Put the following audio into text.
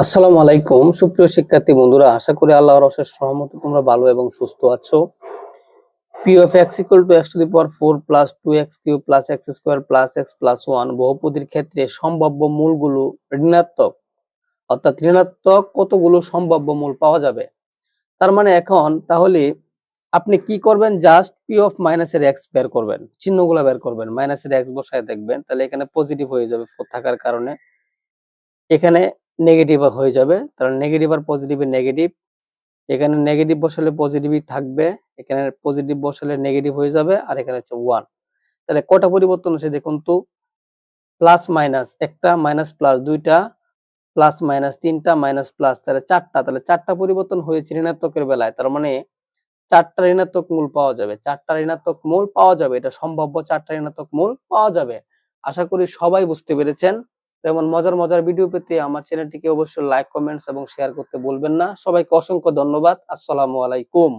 আসসালামু আলাইকুম সুপ্রিয় শিক্ষার্থী বন্ধুরা, আশা করি আল্লাহর অশেষ রহমতে তোমরা ভালো এবং সুস্থ আছো। P of x equal to x to the power 4 plus 2x cube plus x square plus x plus 1 বহুপদীর ক্ষেত্রে সম্ভাব্য মূলগুলো ঋণাত্মক, অর্থাৎ ঋণাত্মক কতগুলো সম্ভাব্য মূল পাওয়া যাবে। তার মানে এখন তাহলে আপনি কি করবেন, জাস্ট পি অফ মাইনাসের এক্স বের করবেন, চিহ্নগুলো বের করবেন, মাইনাসের এক্স বসায় দেখবেন, তাহলে এখানে পজিটিভ হয়ে যাবে 4 থাকার কারণে, এখানে নেগেটিভ হয়ে যাবে, তাহলে নেগেটিভ আর পজিটিভে নেগেটিভ, এখানে নেগেটিভ বসালে পজিটিভই থাকবে, এখানে পজিটিভ বসালে নেগেটিভ হয়ে যাবে, আর এখানে হচ্ছে 1। তাহলে কটা পরিবর্তন হচ্ছে দেখুন তো, প্লাস মাইনাস একটা, মাইনাস প্লাস দুইটা, প্লাস মাইনাস তিনটা, মাইনাস প্লাস তাহলে চারটা, তাহলে চারটা পরিবর্তন হয়েছে ঋণাত্মকের বেলায়। তার মানে চারটা ঋণাত্মক মূল পাওয়া যাবে, চারটা ঋণাত্মক মূল পাওয়া যাবে, এটা সম্ভাব্য চারটা ঋণাত্মক মূল পাওয়া যাবে। আশা করি সবাই বুঝতে পেরেছেন। তেমন মজার মজার ভিডিও পেতে আমার চ্যানেলটিকে অবশ্যই লাইক, কমেন্টস এবং শেয়ার করতে ভুলবেন না। সবাইকে অসংখ্য ধন্যবাদ। আসসালামু আলাইকুম।